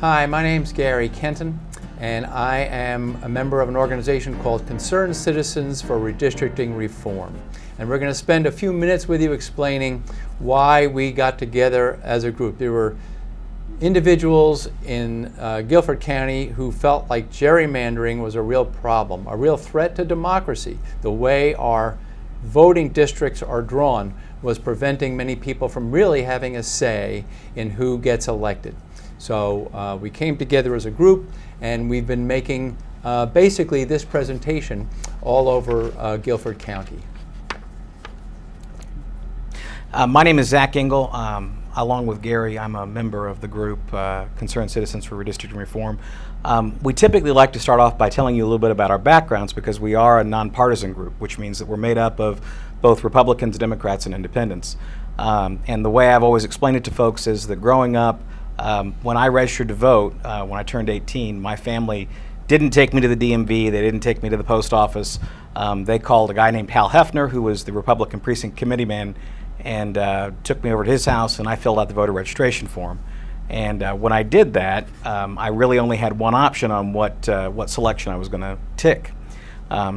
Hi, my name's Gary Kenton, and I am a member of an organization called Concerned Citizens for Redistricting Reform. And we're going to spend a few minutes with you explaining why we got together as a group. There were individuals in Guilford County who felt like gerrymandering was a real problem, a real threat to democracy. The way our voting districts are drawn was preventing many people from really having a say in who gets elected. So we came together as a group, and we've been making basically this presentation all over Guilford County. My name is Zach Engel. Along with Gary, I'm a member of the group Concerned Citizens for Redistricting Reform. We typically like to start off by telling you a little bit about our backgrounds because we are a non-partisan group, which means that we're made up of both Republicans, Democrats, and Independents. And the way I've always explained it to folks is that growing up, when I registered to vote, when I turned 18, my family didn't take me to the DMV, they didn't take me to the post office. They called a guy named Hal Hefner, who was the Republican precinct committee man, and took me over to his house, and I filled out the voter registration form. And when I did that, I really only had one option on what selection I was going to tick.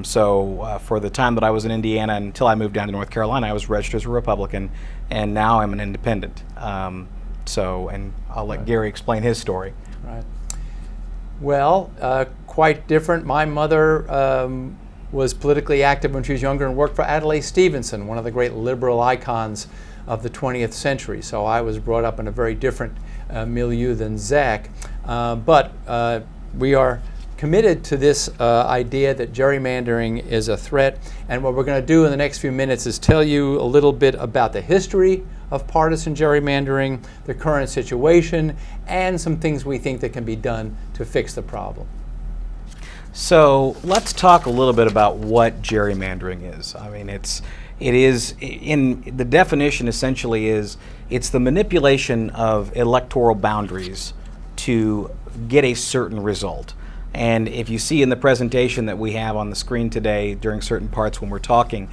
So for the time that I was in Indiana until I moved down to North Carolina, I was registered as a Republican, and now I'm an independent. And I'll let Gary explain his story. Right. Well, quite different. My mother was politically active when she was younger and worked for Adlai Stevenson, one of the great liberal icons of the 20th century. So I was brought up in a very different milieu than Zach. But we are committed to this idea that gerrymandering is a threat. And what we're going to do in the next few minutes is tell you a little bit about the history of partisan gerrymandering, the current situation, and some things we think that can be done to fix the problem. So let's talk a little bit about what gerrymandering is. I mean, it is, in the definition essentially is, it's the manipulation of electoral boundaries to get a certain result. And if you see in the presentation that we have on the screen today during certain parts when we're talking,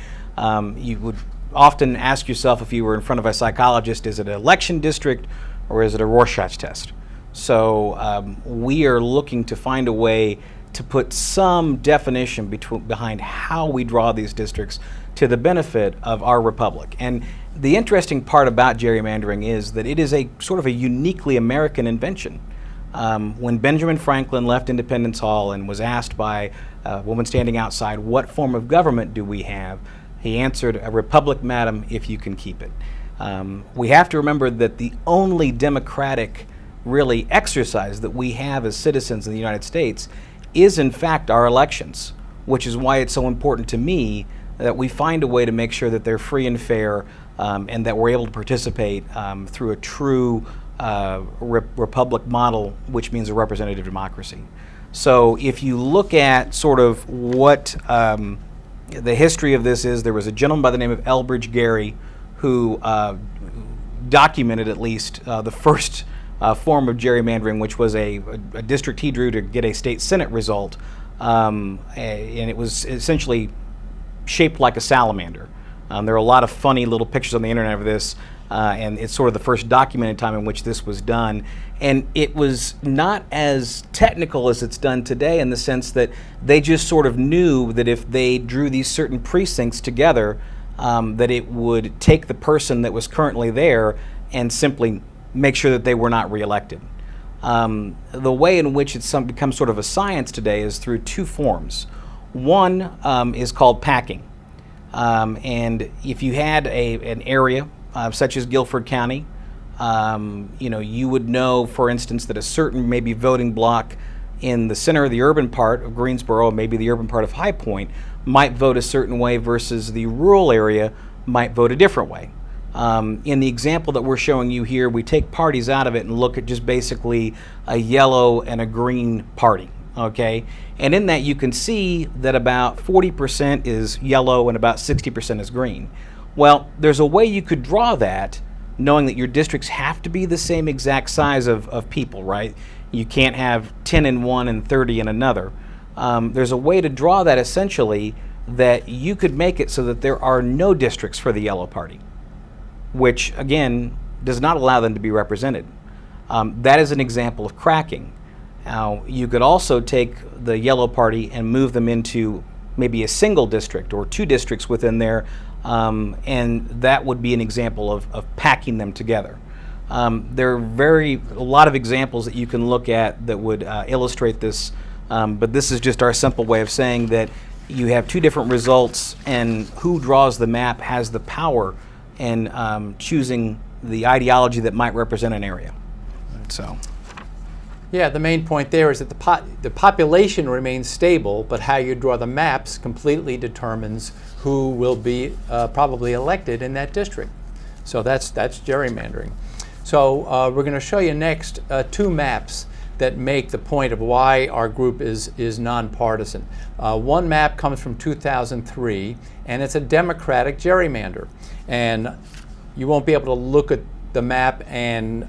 you would often ask yourself, if you were in front of a psychologist, is it an election district or is it a Rorschach test? So we are looking to find a way to put some definition behind how we draw these districts to the benefit of our republic. And the interesting part about gerrymandering is that it is a sort of a uniquely American invention. When Benjamin Franklin left Independence Hall and was asked by a woman standing outside, what form of government do we have? He answered, "A republic, madam, if you can keep it." We have to remember that the only democratic really exercise that we have as citizens in the United States is in fact our elections, which is why it's so important to me that we find a way to make sure that they're free and fair, and that we're able to participate through a true republic model, which means a representative democracy. So if you look at sort of what the history of this is, there was a gentleman by the name of Elbridge Gerry who documented at least the first form of gerrymandering, which was a district he drew to get a state senate result, and it was essentially shaped like a salamander. There are a lot of funny little pictures on the internet of this, and it's sort of the first documented time in which this was done. And it was not as technical as it's done today, in the sense that they just sort of knew that if they drew these certain precincts together, that it would take the person that was currently there and simply make sure that they were not reelected. The way in which it's becomes sort of a science today is through two forms. One is called packing. And if you had an area such as Guilford County, you would know, for instance, that a certain maybe voting block in the center of the urban part of Greensboro, maybe the urban part of High Point, might vote a certain way versus the rural area might vote a different way. In the example that we're showing you here, we take parties out of it and look at just basically a yellow and a green party, okay? And in that you can see that about 40% is yellow and about 60% is green. Well, there's a way you could draw that, knowing that your districts have to be the same exact size of people, right? You can't have 10 in one and 30 in another. There's a way to draw that essentially that you could make it so that there are no districts for the yellow party, which again does not allow them to be represented. That is an example of cracking. Now, you could also take the yellow party and move them into maybe a single district or two districts within there, and that would be an example of packing them together. There are a lot of examples that you can look at that would illustrate this, but this is just our simple way of saying that you have two different results, and who draws the map has the power in choosing the ideology that might represent an area. So, yeah, the main point there is that the population remains stable, but how you draw the maps completely determines who will be probably elected in that district. So that's gerrymandering. So we're going to show you next two maps that make the point of why our group is nonpartisan. One map comes from 2003, and it's a Democratic gerrymander. And you won't be able to look at the map and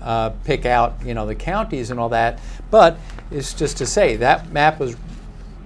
pick out, the counties and all that, but it's just to say that map was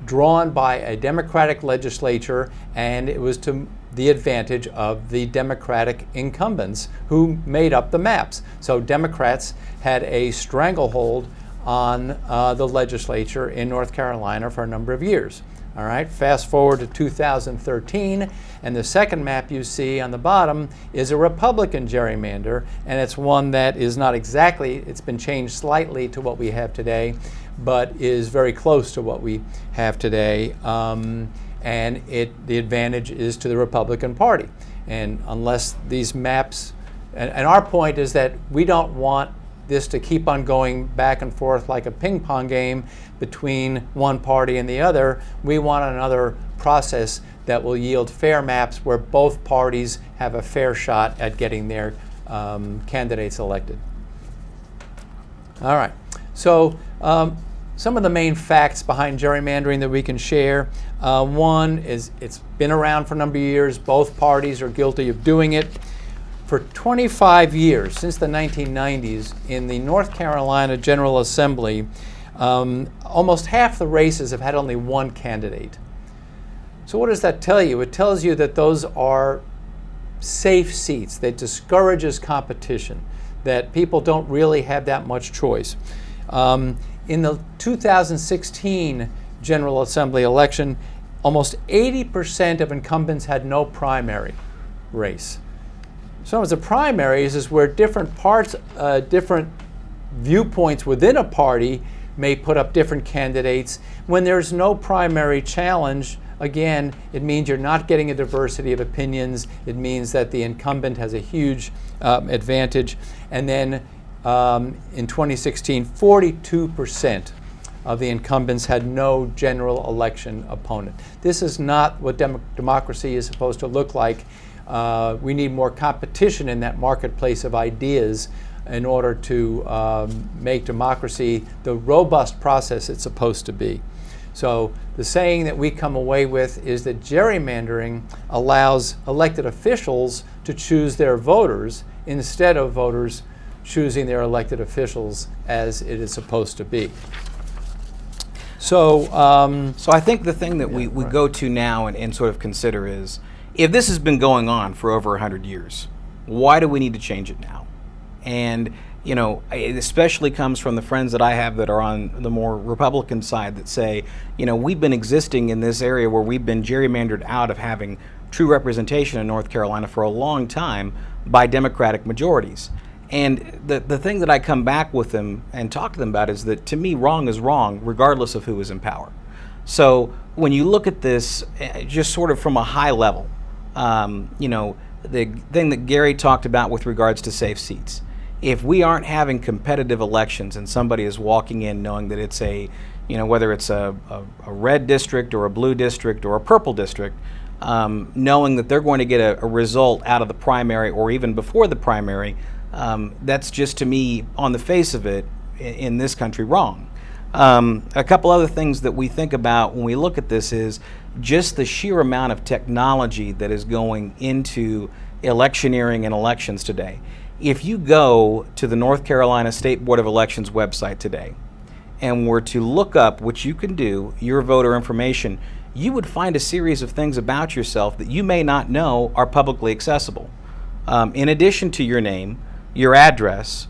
drawn by a Democratic legislature, and it was to the advantage of the Democratic incumbents who made up the maps. So Democrats had a stranglehold on the legislature in North Carolina for a number of years. All right, fast forward to 2013, and the second map you see on the bottom is a Republican gerrymander, and it's one that is not exactly, it's been changed slightly to what we have today, but is very close to what we have today. And the advantage is to the Republican Party. And unless these maps, and our point is that we don't want this to keep on going back and forth like a ping pong game between one party and the other. We want another process that will yield fair maps where both parties have a fair shot at getting their candidates elected. All right, so some of the main facts behind gerrymandering that we can share. One is it's been around for a number of years. Both parties are guilty of doing it. For 25 years, since the 1990s, in the North Carolina General Assembly, almost half the races have had only one candidate. So what does that tell you? It tells you that those are safe seats, that discourages competition, that people don't really have that much choice. In the 2016 General Assembly election, almost 80% of incumbents had no primary race. So as the primaries is where different parts, different viewpoints within a party may put up different candidates. When there's no primary challenge, again, it means you're not getting a diversity of opinions. It means that the incumbent has a huge advantage. And then in 2016, 42% of the incumbents had no general election opponent. This is not what democracy is supposed to look like. We need more competition in that marketplace of ideas in order to make democracy the robust process it's supposed to be. So the saying that we come away with is that gerrymandering allows elected officials to choose their voters instead of voters choosing their elected officials as it is supposed to be. So I think the thing that we go to now and sort of consider is, if this has been going on for over 100 years, why do we need to change it now? And, it especially comes from the friends that I have that are on the more Republican side that say, we've been existing in this area where we've been gerrymandered out of having true representation in North Carolina for a long time by Democratic majorities. And the thing that I come back with them and talk to them about is that, to me, wrong is wrong regardless of who is in power. So when you look at this just sort of from a high level, the thing that Gary talked about with regards to safe seats. If we aren't having competitive elections and somebody is walking in knowing that it's whether it's a red district or a blue district or a purple district, knowing that they're going to get a result out of the primary or even before the primary, that's just, to me, on the face of it, in this country, wrong. A couple other things that we think about when we look at this is just the sheer amount of technology that is going into electioneering and elections today. If you go to the North Carolina State Board of Elections website today and were to look up, which you can do, your voter information, you would find a series of things about yourself that you may not know are publicly accessible. In addition to your name, your address,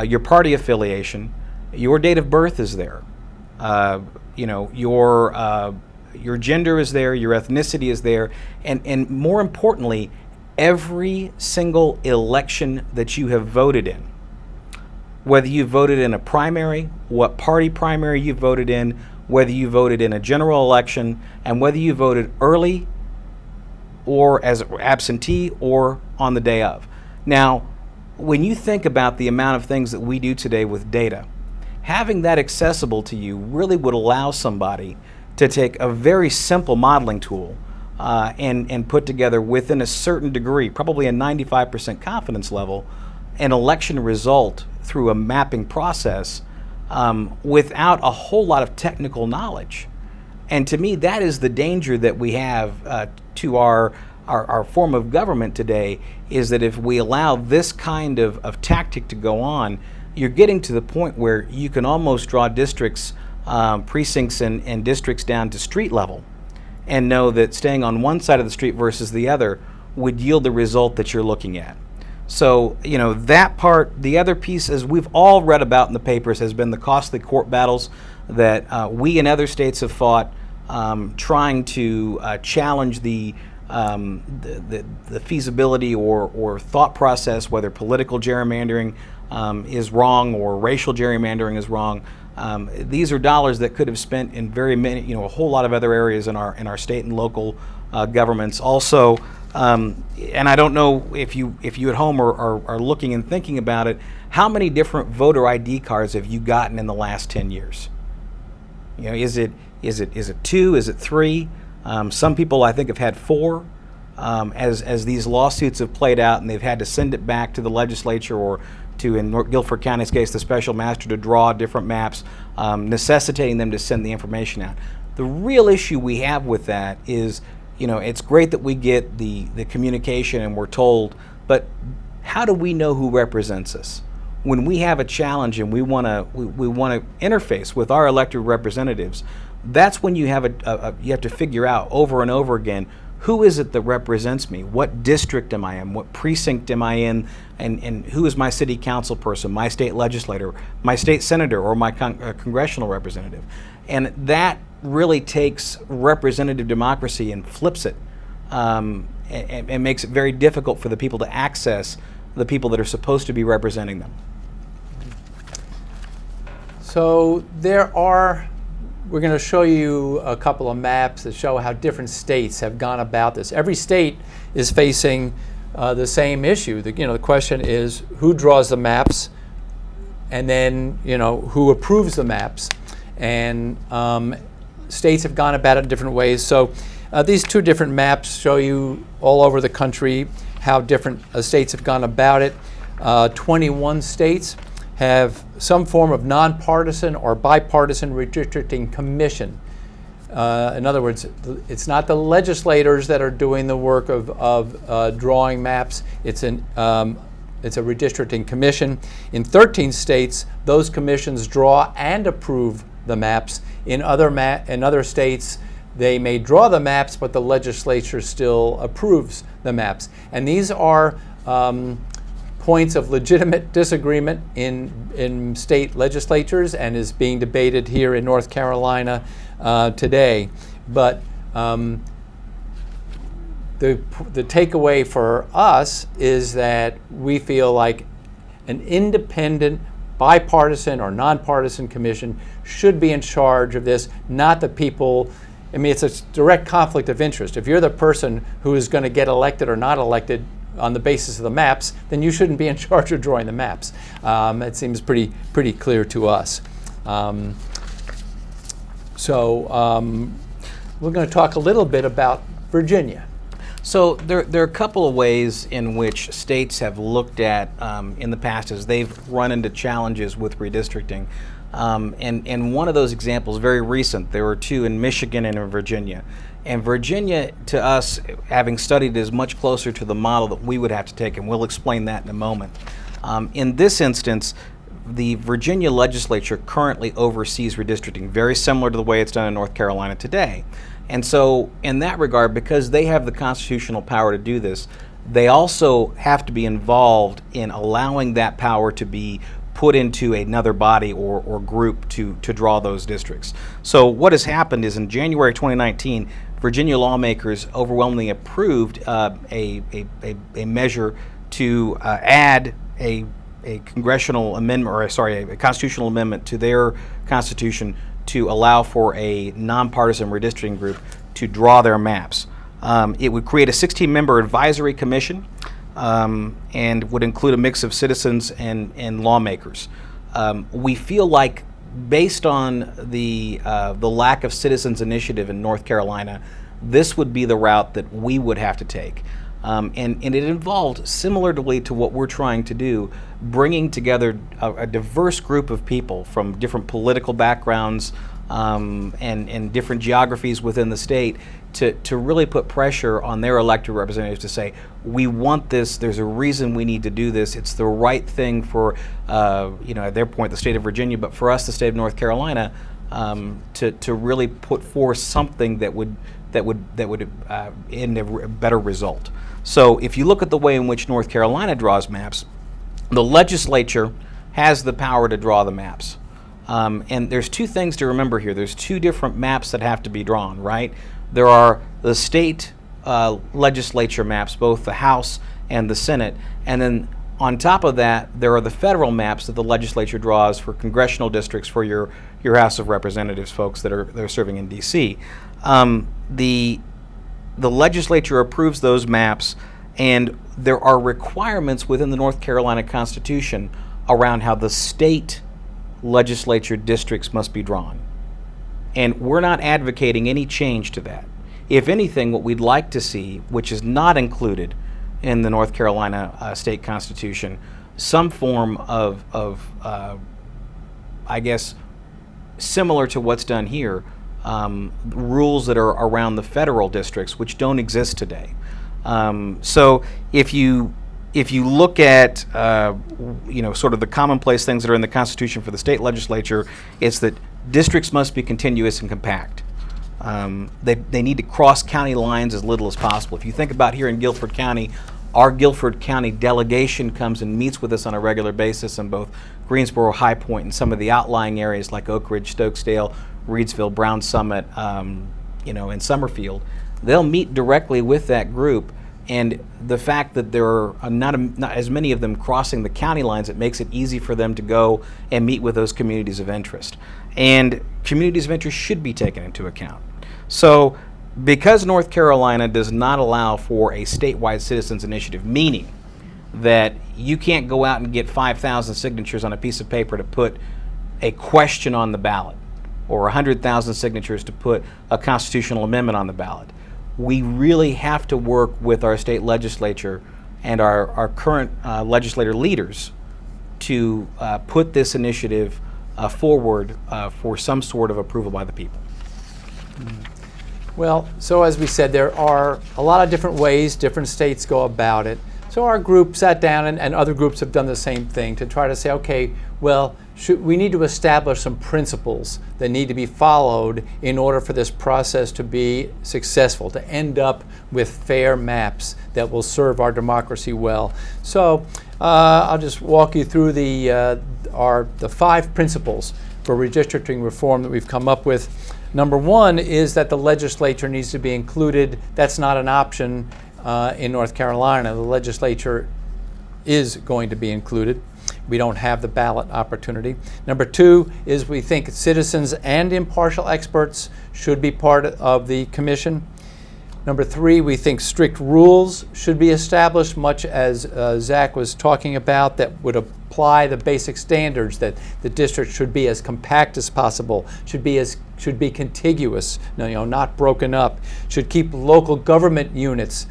your party affiliation, your date of birth is there. Your gender is there, your ethnicity is there, and more importantly, every single election that you have voted in, whether you voted in a primary, what party primary you voted in, whether you voted in a general election, and whether you voted early or as absentee or on the day of. Now, when you think about the amount of things that we do today with data, having that accessible to you really would allow somebody to take a very simple modeling tool and put together within a certain degree, probably a 95% confidence level, an election result through a mapping process without a whole lot of technical knowledge. And to me, that is the danger that we have to our form of government today, is that if we allow this kind of tactic to go on, you're getting to the point where you can almost draw districts, precincts and districts down to street level and know that staying on one side of the street versus the other would yield the result that you're looking at. So, that part. The other piece, as we've all read about in the papers, has been the costly court battles that we and other states have fought, trying to challenge the feasibility or thought process, whether political gerrymandering is wrong or racial gerrymandering is wrong. These are dollars that could have spent in very many, a whole lot of other areas in our state and local governments. Also, and I don't know if you at home are looking and thinking about it, how many different voter ID cards have you gotten in the last 10 years? Is it 2? Is it 3? Some people, I think, have had 4. As these lawsuits have played out and they've had to send it back to the legislature or to, in Guilford County's case, the special master to draw different maps, necessitating them to send the information out. The real issue we have with that is, it's great that we get the communication and we're told, but how do we know who represents us? When we have a challenge and we want to interface with our elected representatives, that's when you have you have to figure out over and over again, who is it that represents me? What district am I in? What precinct am I in? And who is my city council person, my state legislator, my state senator, or my congressional representative? And that really takes representative democracy and flips it and makes it very difficult for the people to access the people that are supposed to be representing them. So we're going to show you a couple of maps that show how different states have gone about this. Every state is facing the same issue. The question is who draws the maps, and then who approves the maps. And states have gone about it in different ways. So these two different maps show you all over the country how different states have gone about it. 21 states have some form of non-partisan or bipartisan redistricting commission. In other words, it's not the legislators that are doing the work of drawing maps. It's a redistricting commission. In 13 states, those commissions draw and approve the maps. In other states, they may draw the maps, but the legislature still approves the maps. And these are points of legitimate disagreement in state legislatures and is being debated here in North Carolina today. But the takeaway for us is that we feel like an independent, bipartisan or nonpartisan commission should be in charge of this, not the people. I mean, it's a direct conflict of interest. If you're the person who is going to get elected or not elected, on the basis of the maps, then you shouldn't be in charge of drawing the maps. It seems pretty clear to us. We're going to talk a little bit about Virginia. So there are a couple of ways in which states have looked at in the past as they've run into challenges with redistricting. And one of those examples, very recent, there were two in Michigan and in Virginia. And Virginia, to us, having studied, is much closer to the model that we would have to take, and we'll explain that in a moment. In this instance, the Virginia legislature currently oversees redistricting, very similar to the way it's done in North Carolina today. And so, in that regard, because they have the constitutional power to do this, they also have to be involved in allowing that power to be put into another body or group to draw those districts. So what has happened is in January 2019, Virginia lawmakers overwhelmingly approved a measure to add a congressional amendment, or a constitutional amendment to their constitution to allow for a non-partisan redistricting group to draw their maps. It would create a 16-member advisory commission and would include a mix of citizens and lawmakers. We feel like, based on the lack of citizens initiative in North Carolina, this would be the route that we would have to take. And it involved, similarly to what we're trying to do, bringing together a diverse group of people from different political backgrounds and different geographies within the state to really put pressure on their elected representatives to say, we want this, there's a reason we need to do this, it's the right thing for, at their point, the state of Virginia, but for us, the state of North Carolina, to really put forth something that would end a better result. So if you look at the way in which North Carolina draws maps, the legislature has the power to draw the maps. And there's two things to remember here. There's two different maps that have to be drawn, right? There are the state legislature maps, both the House and the Senate, and then on top of that, there are the federal maps that the legislature draws for congressional districts for your House of Representatives folks that are serving in D.C. The legislature approves those maps, and there are requirements within the North Carolina Constitution around how the state legislature districts must be drawn. And we're not advocating any change to that. If anything, what we'd like to see, which is not included in the North Carolina state constitution, some form of I guess, similar to what's done here, rules that are around the federal districts, which don't exist today. So if you look at sort of the commonplace things that are in the Constitution for the state legislature, it's that districts must be continuous and compact. They need to cross county lines as little as possible. If you think about here in Guilford County, our Guilford County delegation comes and meets with us on a regular basis in both Greensboro, High Point, and some of the outlying areas like Oak Ridge, Stokesdale, Reedsville, Brown Summit, and Summerfield. They'll meet directly with that group, and the fact that there are not as many of them crossing the county lines, it makes it easy for them to go and meet with those communities of interest. And communities of interest should be taken into account. So because North Carolina does not allow for a statewide citizens initiative, meaning that you can't go out and get 5,000 signatures on a piece of paper to put a question on the ballot, or 100,000 signatures to put a constitutional amendment on the ballot. We really have to work with our state legislature and our current legislator leaders to put this initiative forward for some sort of approval by the people. Well, so as we said, there are a lot of different ways different states go about it. So our group sat down, and other groups have done the same thing, to try to say, okay, well, we need to establish some principles that need to be followed in order for this process to be successful, to end up with fair maps that will serve our democracy well. So I'll just walk you through the 5 principles for redistricting reform that we've come up with. Number 1 is that the legislature needs to be included. That's not an option in North Carolina. The legislature is going to be included. We don't have the ballot opportunity. Number 2 is we think citizens and impartial experts should be part of the commission. Number 3, we think strict rules should be established, much as Zach was talking about, that would apply the basic standards that the district should be as compact as possible, should be contiguous, not broken up, should keep local government units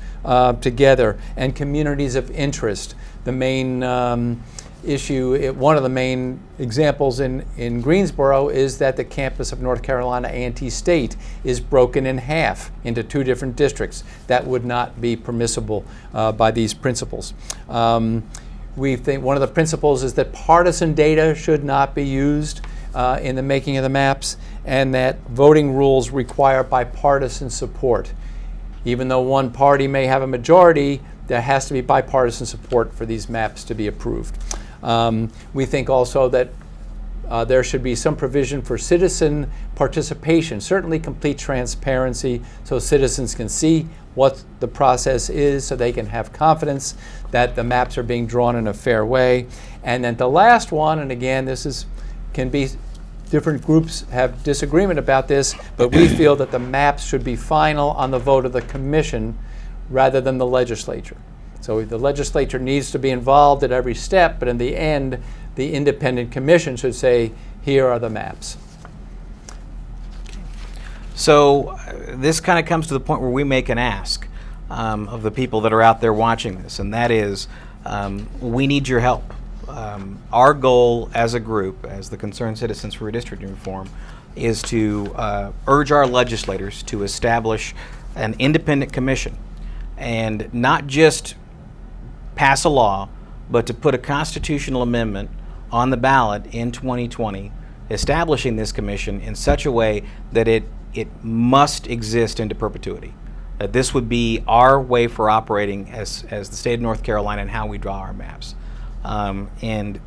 together and communities of interest. The main issue, one of the main examples in Greensboro is that the campus of North Carolina A&T State is broken in half into 2 different districts. That would not be permissible by these principles. We think one of the principles is that partisan data should not be used in the making of the maps, and that voting rules require bipartisan support. Even though one party may have a majority, there has to be bipartisan support for these maps to be approved. We think also that there should be some provision for citizen participation, certainly complete transparency, so citizens can see what the process is, so they can have confidence that the maps are being drawn in a fair way. And then the last one, and again, can be different groups have disagreement about this, but we feel that the maps should be final on the vote of the commission rather than the legislature. So the legislature needs to be involved at every step, but in the end, the independent commission should say, here are the maps. So this kind of comes to the point where we make an ask of the people that are out there watching this, and that is, we need your help. Our goal as a group, as the Concerned Citizens for Redistricting Reform, is to urge our legislators to establish an independent commission and not just pass a law, but to put a constitutional amendment on the ballot in 2020, establishing this commission in such a way that it must exist into perpetuity. That this would be our way for operating as the state of North Carolina and how we draw our maps. And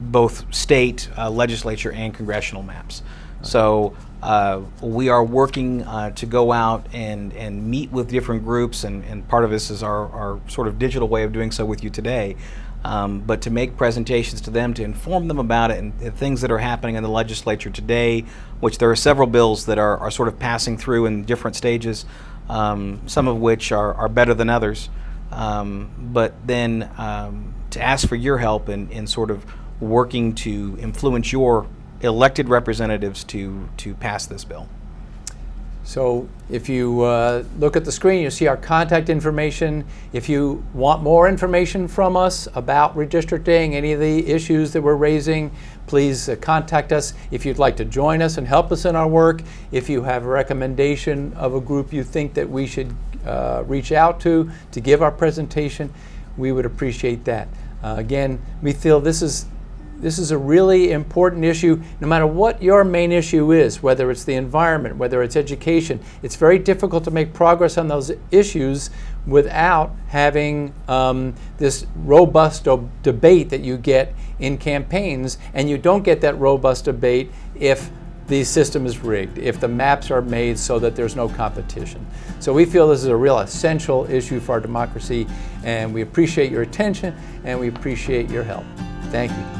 both state legislature and congressional maps. So we are working to go out and meet with different groups, and part of this is our sort of digital way of doing so with you today, but to make presentations to them, to inform them about it and things that are happening in the legislature today, which there are several bills that are sort of passing through in different stages, some of which are better than others, but then to ask for your help in sort of working to influence your elected representatives to pass this bill. So if you look at the screen, you see our contact information. If you want more information from us about redistricting, any of the issues that we're raising, please contact us. If you'd like to join us and help us in our work, if you have a recommendation of a group you think that we should reach out to give our presentation, we would appreciate that. Again, we feel this is a really important issue. No matter what your main issue is, whether it's the environment, whether it's education, it's very difficult to make progress on those issues without having this robust debate that you get in campaigns, and you don't get that robust debate if the system is rigged, if the maps are made so that there's no competition. So we feel this is a real essential issue for our democracy, and we appreciate your attention and we appreciate your help. Thank you.